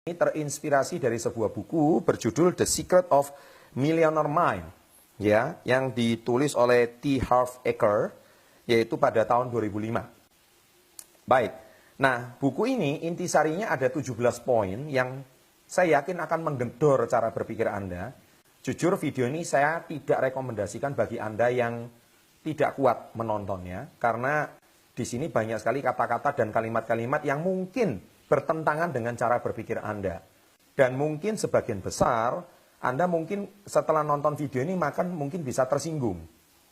Ini terinspirasi dari sebuah buku berjudul The Secret of Millionaire Mind, ya, yang ditulis oleh T. Harv Eker, yaitu pada tahun 2005. Baik, nah buku ini intisarinya ada 17 poin yang saya yakin akan menggedor cara berpikir Anda. Jujur video ini saya tidak rekomendasikan bagi Anda yang tidak kuat menontonnya, karena di sini banyak sekali kata-kata dan kalimat-kalimat yang mungkin bertentangan dengan cara berpikir Anda. Dan mungkin sebagian besar, Anda mungkin setelah nonton video ini mungkin bisa tersinggung.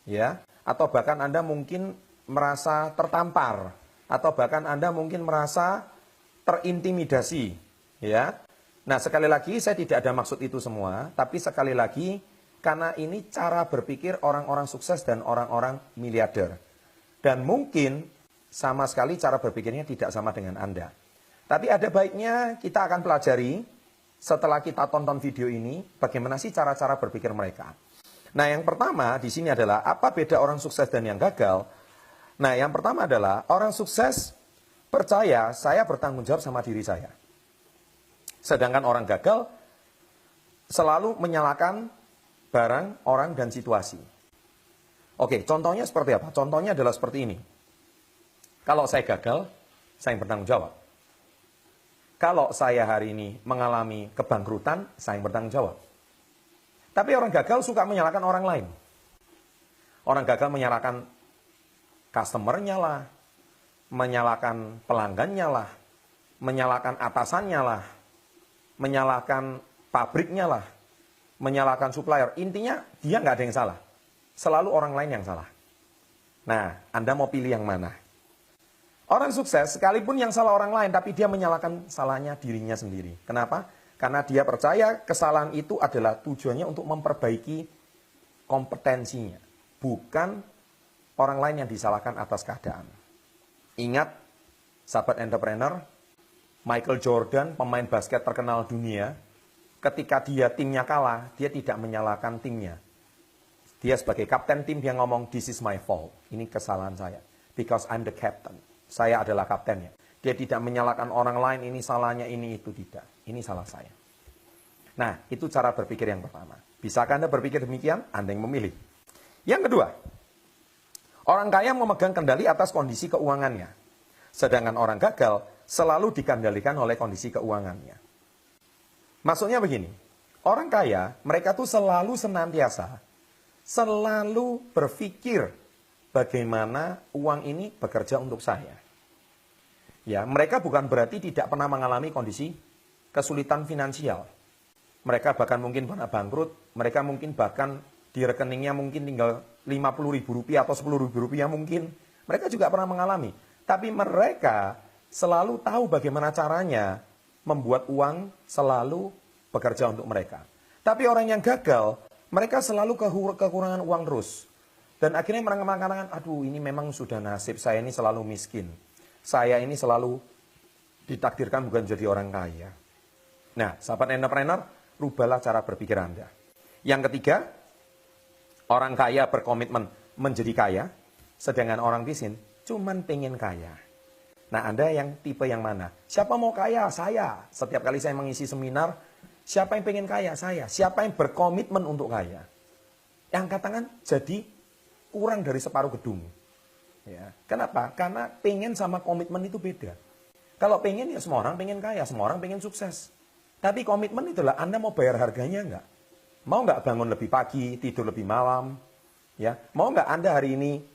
Ya, atau bahkan Anda mungkin merasa tertampar. Atau bahkan Anda mungkin merasa terintimidasi. Ya. Nah, sekali lagi saya tidak ada maksud itu semua. Tapi sekali lagi, karena ini cara berpikir orang-orang sukses dan orang-orang miliarder. Dan mungkin sama sekali cara berpikirnya tidak sama dengan Anda. Tapi ada baiknya kita akan pelajari setelah kita tonton video ini bagaimana sih cara-cara berpikir mereka. Nah, yang pertama di sini adalah apa beda orang sukses dan yang gagal? Nah, yang pertama adalah orang sukses percaya saya bertanggung jawab sama diri saya. Sedangkan orang gagal selalu menyalahkan barang, orang, dan situasi. Oke, contohnya seperti apa? Contohnya adalah seperti ini. Kalau saya gagal, saya yang bertanggung jawab. Kalau saya hari ini mengalami kebangkrutan, saya yang bertanggung jawab. Tapi orang gagal suka menyalahkan orang lain. Orang gagal menyalahkan customer-nya lah, menyalahkan pelanggannya lah, menyalahkan atasannya lah, menyalahkan pabriknya lah, menyalahkan supplier. Intinya dia nggak ada yang salah. Selalu orang lain yang salah. Nah, Anda mau pilih yang mana? Orang sukses sekalipun yang salah orang lain, tapi dia menyalahkan salahnya dirinya sendiri. Kenapa? Karena dia percaya kesalahan itu adalah tujuannya untuk memperbaiki kompetensinya. Bukan orang lain yang disalahkan atas keadaan. Ingat, sahabat entrepreneur, Michael Jordan, pemain basket terkenal dunia, ketika timnya kalah, dia tidak menyalahkan timnya. Dia sebagai kapten tim, dia ngomong, this is my fault. Ini kesalahan saya. Because I'm the captain. Saya adalah kaptennya. Dia tidak menyalahkan orang lain, ini salahnya, ini itu, tidak. Ini salah saya. Nah, itu cara berpikir yang pertama. Bisakah Anda berpikir demikian? Anda yang memilih. Yang kedua, orang kaya memegang kendali atas kondisi keuangannya. Sedangkan orang gagal selalu dikendalikan oleh kondisi keuangannya. Maksudnya begini, orang kaya, mereka tuh selalu senantiasa, selalu berpikir bagaimana uang ini bekerja untuk saya. Ya, mereka bukan berarti tidak pernah mengalami kondisi kesulitan finansial. Mereka bahkan mungkin pernah bangkrut, mereka mungkin bahkan di rekeningnya mungkin tinggal Rp50.000 atau Rp10.000 mungkin. Mereka juga pernah mengalami. Tapi mereka selalu tahu bagaimana caranya membuat uang selalu bekerja untuk mereka. Tapi orang yang gagal, mereka selalu kekurangan uang terus. Dan akhirnya mereka mengatakan, aduh ini memang sudah nasib, saya ini selalu miskin. Saya ini selalu ditakdirkan bukan jadi orang kaya. Nah, sahabat entrepreneur, rubahlah cara berpikir Anda. Yang ketiga, orang kaya berkomitmen menjadi kaya, sedangkan orang miskin cuman pengen kaya. Nah, Anda yang tipe yang mana? Siapa mau kaya? Saya. Setiap kali saya mengisi seminar, siapa yang pengen kaya? Saya. Siapa yang berkomitmen untuk kaya? Yang katakan jadi kurang dari separuh gedung. Ya. Kenapa? Karena pengen sama komitmen itu beda. Kalau pengen ya semua orang pengen kaya, semua orang pengen sukses. Tapi komitmen itulah Anda mau bayar harganya enggak? Mau enggak bangun lebih pagi, tidur lebih malam? Ya, mau enggak Anda hari ini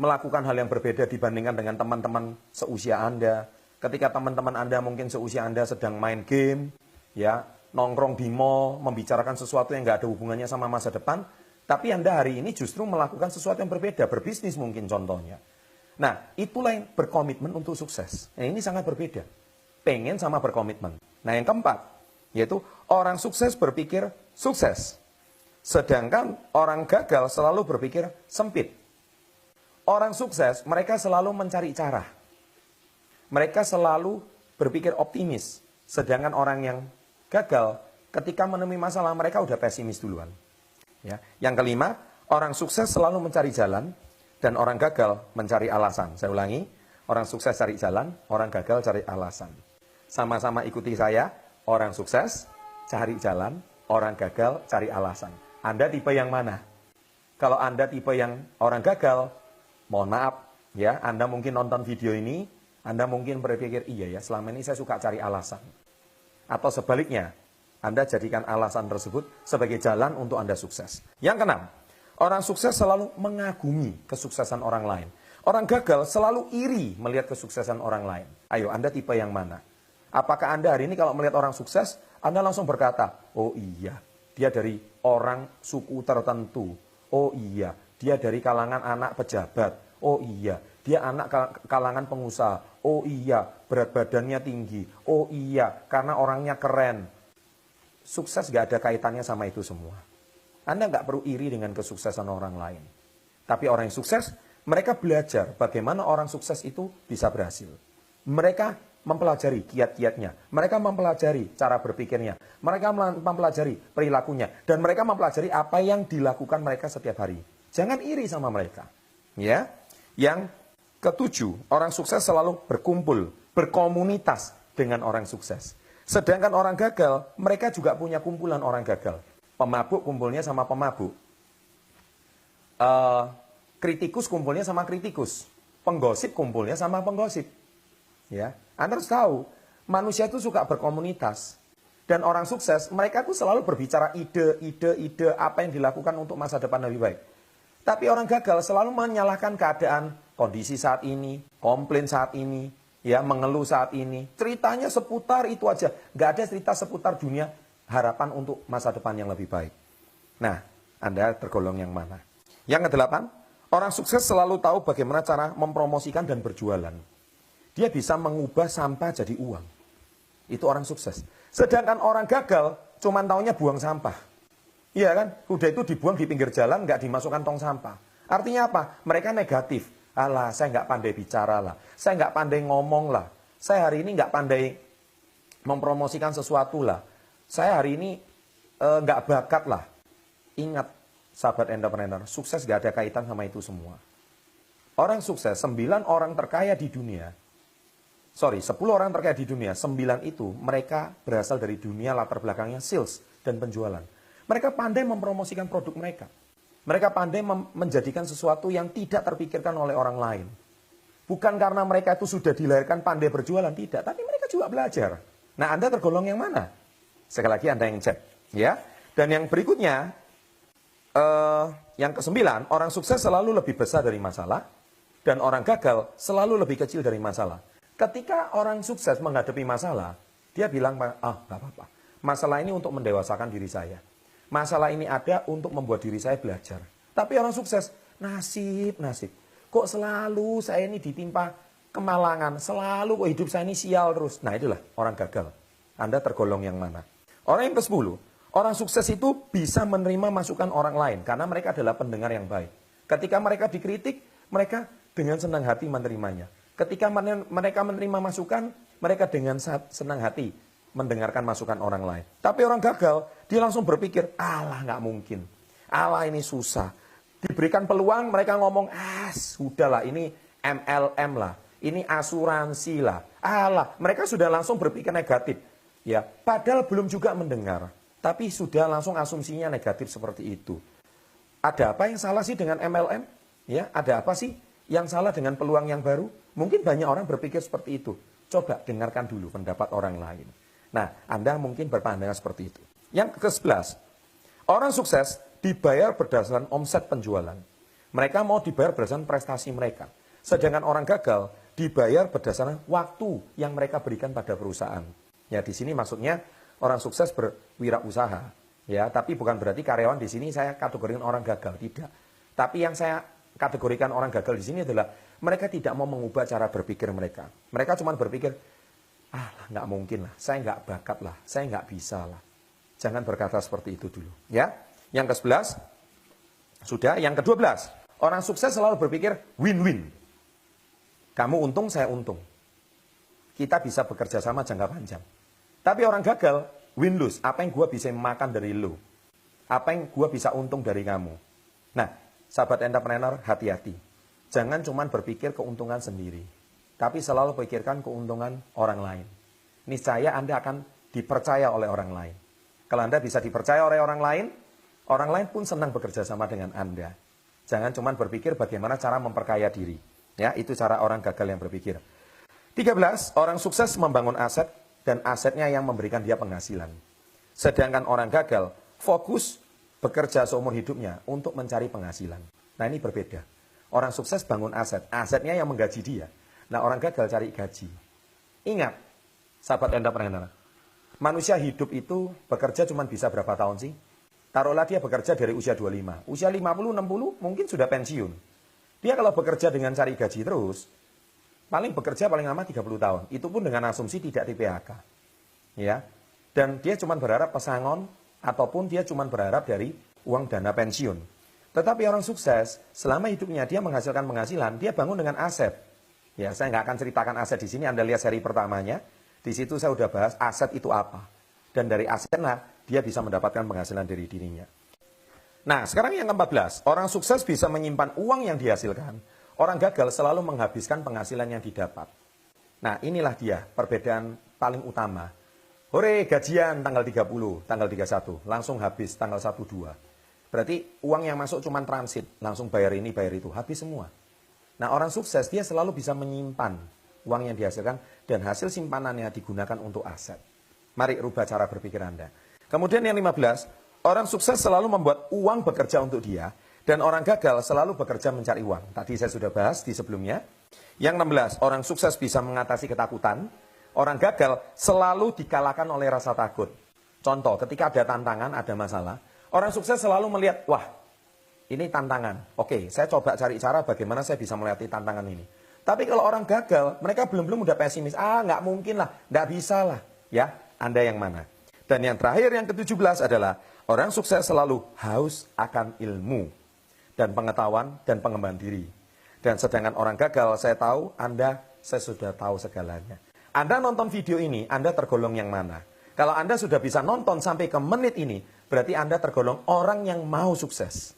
melakukan hal yang berbeda dibandingkan dengan teman-teman seusia Anda? Ketika teman-teman Anda mungkin seusia Anda sedang main game, ya, nongkrong di mall, membicarakan sesuatu yang enggak ada hubungannya sama masa depan, tapi Anda hari ini justru melakukan sesuatu yang berbeda, berbisnis mungkin contohnya. Nah, itulah yang berkomitmen untuk sukses. Nah, ini sangat berbeda. Pengen sama berkomitmen. Nah, yang keempat, yaitu orang sukses berpikir sukses. Sedangkan orang gagal selalu berpikir sempit. Orang sukses, mereka selalu mencari cara. Mereka selalu berpikir optimis. Sedangkan orang yang gagal, ketika menemui masalah, mereka udah pesimis duluan. Ya. Yang kelima, orang sukses selalu mencari jalan, dan orang gagal mencari alasan. Saya ulangi, orang sukses cari jalan, orang gagal cari alasan. Sama-sama ikuti saya, orang sukses cari jalan, orang gagal cari alasan. Anda tipe yang mana? Kalau Anda tipe yang orang gagal, mohon maaf ya, Anda mungkin nonton video ini, Anda mungkin berpikir, iya ya, selama ini saya suka cari alasan. Atau sebaliknya, Anda jadikan alasan tersebut sebagai jalan untuk Anda sukses. Yang keenam, orang sukses selalu mengagumi kesuksesan orang lain. Orang gagal selalu iri melihat kesuksesan orang lain. Ayo, Anda tipe yang mana? Apakah Anda hari ini kalau melihat orang sukses, Anda langsung berkata, oh iya, dia dari orang suku tertentu. Oh iya, dia dari kalangan anak pejabat. Oh iya, dia anak kalangan pengusaha. Oh iya, berat badannya tinggi. Oh iya, karena orangnya keren. Sukses gak ada kaitannya sama itu semua. Anda gak perlu iri dengan kesuksesan orang lain. Tapi orang yang sukses, mereka belajar bagaimana orang sukses itu bisa berhasil. Mereka mempelajari kiat-kiatnya. Mereka mempelajari cara berpikirnya. Mereka mempelajari perilakunya. Dan mereka mempelajari apa yang dilakukan mereka setiap hari. Jangan iri sama mereka. Ya. Yang ketujuh, orang sukses selalu berkumpul, berkomunitas dengan orang sukses. Sedangkan orang gagal, mereka juga punya kumpulan orang gagal. Pemabuk kumpulnya sama pemabuk. Kritikus kumpulnya sama kritikus. Penggosip kumpulnya sama penggosip. Ya, Anda harus tahu, manusia itu suka berkomunitas. Dan orang sukses, mereka tuh selalu berbicara ide apa yang dilakukan untuk masa depan lebih baik. Tapi orang gagal selalu menyalahkan keadaan, kondisi saat ini, komplain saat ini, ya, mengeluh saat ini. Ceritanya seputar itu aja. Nggak ada cerita seputar dunia harapan untuk masa depan yang lebih baik. Nah, Anda tergolong yang mana? Yang kedelapan, orang sukses selalu tahu bagaimana cara mempromosikan dan berjualan. Dia bisa mengubah sampah jadi uang. Itu orang sukses. Sedangkan orang gagal cuman taunya buang sampah. Iya kan? Udah itu dibuang di pinggir jalan, nggak dimasukkan tong sampah. Artinya apa? Mereka negatif. Alah, saya nggak pandai bicara lah. Saya nggak pandai ngomong lah. Saya hari ini nggak pandai mempromosikan sesuatu lah. Saya hari ini nggak bakat lah. Ingat, sahabat entrepreneur, sukses nggak ada kaitan sama itu semua. Orang sukses, 9 orang terkaya di dunia, 10 orang terkaya di dunia, 9 itu mereka berasal dari dunia latar belakangnya sales dan penjualan. Mereka pandai mempromosikan produk mereka. Mereka pandai menjadikan sesuatu yang tidak terpikirkan oleh orang lain. Bukan karena mereka itu sudah dilahirkan pandai berjualan, tidak. Tapi mereka juga belajar. Nah, Anda tergolong yang mana? Sekali lagi Anda yang cek. Ya. Dan yang berikutnya, yang ke-9, orang sukses selalu lebih besar dari masalah. Dan orang gagal selalu lebih kecil dari masalah. Ketika orang sukses menghadapi masalah, dia bilang, gak apa-apa. Masalah ini untuk mendewasakan diri saya. Masalah ini ada untuk membuat diri saya belajar. Tapi orang sukses, nasib. Kok selalu saya ini ditimpa kemalangan, selalu kok hidup saya ini sial terus. Nah itulah orang gagal. Anda tergolong yang mana? Orang yang ke-10, orang sukses itu bisa menerima masukan orang lain, karena mereka adalah pendengar yang baik. Ketika mereka dikritik, mereka dengan senang hati menerimanya. Ketika mereka menerima masukan, mereka dengan senang hati mendengarkan masukan orang lain. Tapi orang gagal, dia langsung berpikir, alah nggak mungkin. Alah ini susah. Diberikan peluang, mereka ngomong, sudahlah ini MLM lah. Ini asuransi lah. Alah, mereka sudah langsung berpikir negatif. Ya, padahal belum juga mendengar. Tapi sudah langsung asumsinya negatif seperti itu. Ada apa yang salah sih dengan MLM? Ya, ada apa sih yang salah dengan peluang yang baru? Mungkin banyak orang berpikir seperti itu. Coba dengarkan dulu pendapat orang lain. Nah, Anda mungkin berpandangan seperti itu. Yang ke-11, orang sukses dibayar berdasarkan omset penjualan. Mereka mau dibayar berdasarkan prestasi mereka. Sedangkan orang gagal dibayar berdasarkan waktu yang mereka berikan pada perusahaan. Ya, di sini maksudnya orang sukses berwirausaha. Ya, tapi bukan berarti karyawan di sini saya kategorikan orang gagal, tidak. Tapi yang saya kategorikan orang gagal di sini adalah mereka tidak mau mengubah cara berpikir mereka. Mereka cuma berpikir, nggak mungkin lah, saya nggak bakat lah, saya nggak bisa lah. Jangan berkata seperti itu dulu. Ya, yang ke-11, sudah. Yang ke-12, orang sukses selalu berpikir win-win. Kamu untung, saya untung. Kita bisa bekerja sama jangka panjang. Tapi orang gagal, win-lose. Apa yang gue bisa makan dari lo? Apa yang gue bisa untung dari kamu? Nah, sahabat entrepreneur, hati-hati. Jangan cuma berpikir keuntungan sendiri. Tapi selalu pikirkan keuntungan orang lain. niscaya Anda akan dipercaya oleh orang lain. Kalau Anda bisa dipercaya oleh orang lain pun senang bekerja sama dengan Anda. Jangan cuma berpikir bagaimana cara memperkaya diri. Ya, itu cara orang gagal yang berpikir. 13, orang sukses membangun aset dan asetnya yang memberikan dia penghasilan. Sedangkan orang gagal fokus bekerja seumur hidupnya untuk mencari penghasilan. Nah, ini berbeda. Orang sukses bangun aset, asetnya yang menggaji dia. Nah, orang gagal cari gaji. Ingat, sahabat entrepreneur, manusia hidup itu bekerja cuma bisa berapa tahun sih? Taruhlah dia bekerja dari usia 25, usia 50, 60 mungkin sudah pensiun. Dia kalau bekerja dengan cari gaji terus, paling bekerja paling lama 30 tahun. Itu pun dengan asumsi tidak di PHK. Ya. Dan dia cuma berharap pesangon, ataupun dia cuma berharap dari uang dana pensiun. Tetapi orang sukses, selama hidupnya dia menghasilkan penghasilan, dia bangun dengan aset. Ya, saya nggak akan ceritakan aset di sini, Anda lihat seri pertamanya. Di situ saya udah bahas aset itu apa. Dan dari asetlah dia bisa mendapatkan penghasilan dari dirinya. Nah, sekarang yang ke-14, orang sukses bisa menyimpan uang yang dihasilkan. Orang gagal selalu menghabiskan penghasilan yang didapat. Nah, inilah dia perbedaan paling utama. Hore, gajian tanggal 30, tanggal 31, langsung habis tanggal 1, 2. Berarti uang yang masuk cuma transit, langsung bayar ini, bayar itu, habis semua. Nah, orang sukses dia selalu bisa menyimpan uang yang dihasilkan dan hasil simpanannya digunakan untuk aset. Mari rubah cara berpikir Anda. Kemudian yang 15, orang sukses selalu membuat uang bekerja untuk dia, dan orang gagal selalu bekerja mencari uang. Tadi saya sudah bahas di sebelumnya. Yang 16, orang sukses bisa mengatasi ketakutan, orang gagal selalu dikalahkan oleh rasa takut. Contoh, ketika ada tantangan, ada masalah, orang sukses selalu melihat, wah, ini tantangan. Oke, saya coba cari cara bagaimana saya bisa melewati tantangan ini. Tapi kalau orang gagal, mereka belum udah pesimis. Nggak mungkin lah, nggak bisa lah. Ya, Anda yang mana? Dan yang terakhir, yang ke-17 adalah orang sukses selalu haus akan ilmu dan pengetahuan dan pengembangan diri. Dan sedangkan orang gagal, saya tahu, saya sudah tahu segalanya. Anda nonton video ini, Anda tergolong yang mana? Kalau Anda sudah bisa nonton sampai ke menit ini, berarti Anda tergolong orang yang mau sukses.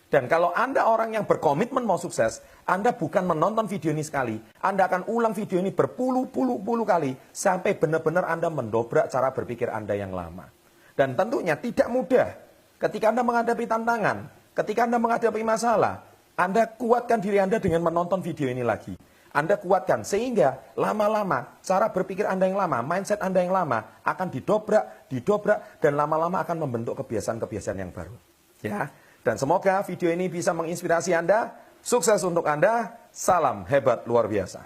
Dan kalau Anda orang yang berkomitmen mau sukses, Anda bukan menonton video ini sekali. Anda akan ulang video ini berpuluh-puluh kali sampai benar-benar Anda mendobrak cara berpikir Anda yang lama. Dan tentunya tidak mudah. Ketika Anda menghadapi tantangan, ketika Anda menghadapi masalah, Anda kuatkan diri Anda dengan menonton video ini lagi. Anda kuatkan sehingga lama-lama cara berpikir Anda yang lama, mindset Anda yang lama akan didobrak, dan lama-lama akan membentuk kebiasaan-kebiasaan yang baru. Ya. Dan semoga video ini bisa menginspirasi Anda. Sukses untuk Anda. Salam hebat luar biasa.